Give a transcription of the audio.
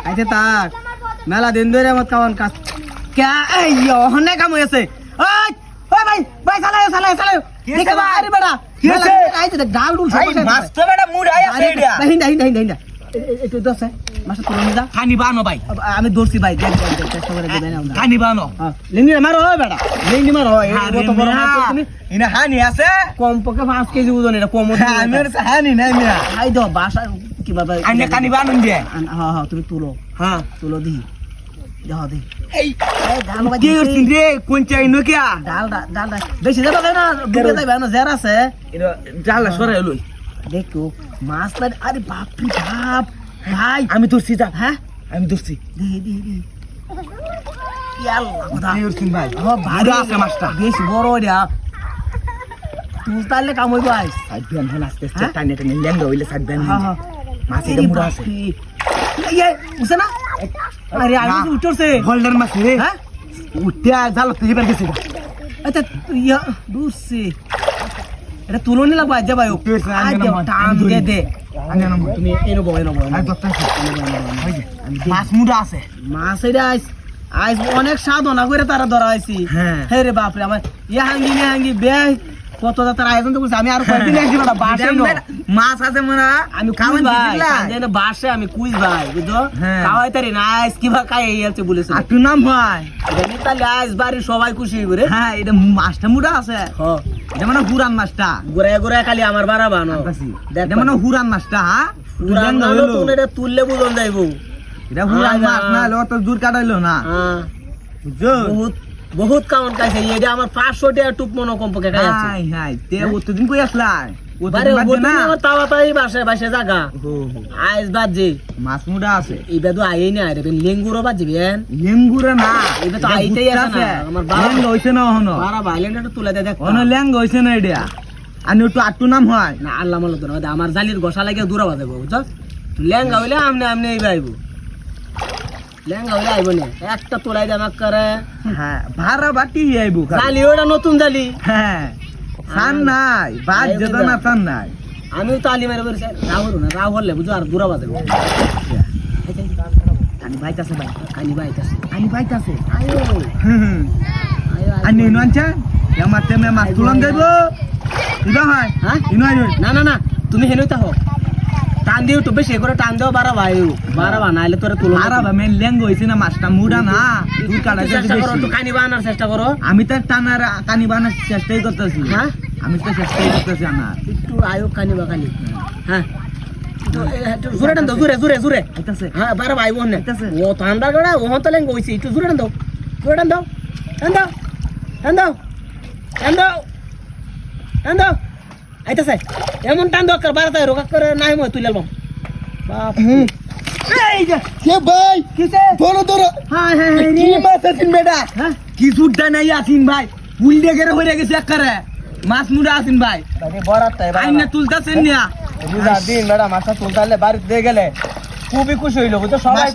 আইতে তাক মেলা দিন ধরে মত কামান কাজ কে এই ওখানে কাম হইছে ওই ওই ভাই চালাও দেখে বা আরে বড়া মেলা আইতে দেখ গাল ডুল সব মাছ তো বেটা মুড আই আছে এটা হিন্দা একটু দছে মাছটা তুলে নিদা খানি বানো ভাই আমি দৌড়ছি ভাই দেখ চেষ্টা করে দিবেন আমরা খানি বানো লিঙ্গি মারো ওই বেটা লিঙ্গি মারো কত বড় মাছ তুমি ইনা হানি আছে কম পক্ষে 5 কেজি ওজন এটা কম আমি আর হানি নাই মিয়া আই দাও বাসা কি বাবা আইনে খানি বানুন দিয়ে হ্যাঁ তুমি তুলো হ্যাঁ তুলো দি দাও দে এই কি করছিস রে কোন চাই নকিয়া ডাল বেশি যাবে না ডুবে যাবে না জের আছে এটা জালা সরে লই দেখো মাছ না আরে বাপ রে বাপ ভাই আমি ধরছি যা হ্যাঁ আমি ধরছি দি ইয়াল কথা কি করছিস ভাই ভালো আছে মাছটা বেশ বড় এটা তুই তাহলে কাম হইব আইস সাইড বিয়ান হন আস্তে আস্তে টানে টানে লেঙ্গা হইলে সাইড বিয়ান হ্যাঁ মাছ এটা মুড়া আছে ইয়ে উঠছে না আরে আমি উঠছে হোল্ডার মাছ রে হ্যাঁ উঠতে জালা তুই এবার গেছিস আচ্ছা ইয়া দূরছে এটা তুলো নিলা বাজ যা ভাই টান দে তুমি এনো বয় মাছ মুড়া আছে মাছ এটা আইস অনেক সাধনা করে তারা ধরা হয়েছি হ্যাঁ রে বাপরে আমার ইয়া হাঙ্গি বে কত তার আয়োজন তো করছে আমি আর কয়েকদিন একদিন বাসে মাছ আছে মনে আমি কুইজ ভাই কান্দে বাসে আমি কুইজ ভাই বুঝছো খাওয়াই তারি না আইস কিবা খাই এই আছে বলেছে আর তুই নাম ভাই এটা নি তাহলে আইস বাড়ির সবাই খুশি করে হ্যাঁ এটা মাছটা মুড়া আছে হ্যাঁ এটা মানে হুরান মাছটা গোড়ায় খালি আমার বাড়া বানো এটা মানে হুরান মাছটা হ্যাঁ হুরান হলো তো এটা তুললে বুঝন যাইবো এটা হুরান মাছ না হলে অত দূর কাটাইলো না হ্যাঁ বুঝছো বহুত কাউন্ট খাইছে এটা আমার 500 টাকা টুক মনো কম্পকে খাইছে হাই হাই তে অতদিন কই আসলাই বারে না তাড়াতাড়ি বাসে জায়গা আইস বাজে মাছ মুড়া আছে এইবা তো আইই না রে লেঙ্গুরো বাজবেন লেঙ্গুরে না এইবা তো আইতেই আছে না আমার লেঙ্গ হইছে না হনো বারা ভাইল্যান্ডটা তুলে দে দেখ হনো লেঙ্গ হইছে না এটা আর একটু আটটু নাম হয় না আল্লাহ মাল্লাহ তো আমার জালির গোসা লাগে দূরা বাজাবো বুঝছ লেঙ্গা হইলে আমনে এইবা আইবো লেঙ্গা হইলে আইবো না একটা তোলাই দে আমাক করে হ্যাঁ ভাড়া বাটি আইবো জালি ওটা নতুন জালি হ্যাঁ সান নাই বাদ যেত না সান নাই আমিও তো আলি মেরে বলছি রাও হলে বুঝো আর দূরা বাজাবো আনি বাইতাছে ভাই আনি বাইতাছে আয়ো আনি নঞ্চা আমার তেমে মাছ তুলন দেব ইবা হয় হ্যাঁ ইনয় না তুমি হেনই তাহো টান দিও তো বেশি করে টান দাও বাড়াবা নাইলে তোরে তুলো বাড়াবা মেন লেঙ্গ হইছে না মাছটা মুড়া না দুই কাটা চেষ্টা করো তো কানি বানার চেষ্টা করো আমি তো টানার কানি বানার চেষ্টাই করতেছি হ্যাঁ আমি তো চেষ্টাই করতেছি আনার একটু আয়ো কানি বা কানি হ্যাঁ জোরে টান দাও জোরে আইতাছে হ্যাঁ বাড়াবা আইবো না আইতাছে ও তো আন্ডা গড়া ও তো লেঙ্গ হইছে একটু জোরে টান দাও আইতাছে এমন টান দাও কর বাড়াতে রোকা করে নাই মই তুই লালবাম বাপ এই যে কে ভাই কিসে ধরো হ্যাঁ কি মাছ আছেন বেটা হ্যাঁ কি সুটটা নাই আছেন ভাই উল্টে গেরে হয়ে গেছে একবারে মাছ মুড়া আছেন ভাই বড়াতে আইনা তুলতাছেন না দিন বেটা মাছটা তুলতালে বাড়িতে দিয়ে গেলে খুবই খুশি হইলো বুঝছো সবাই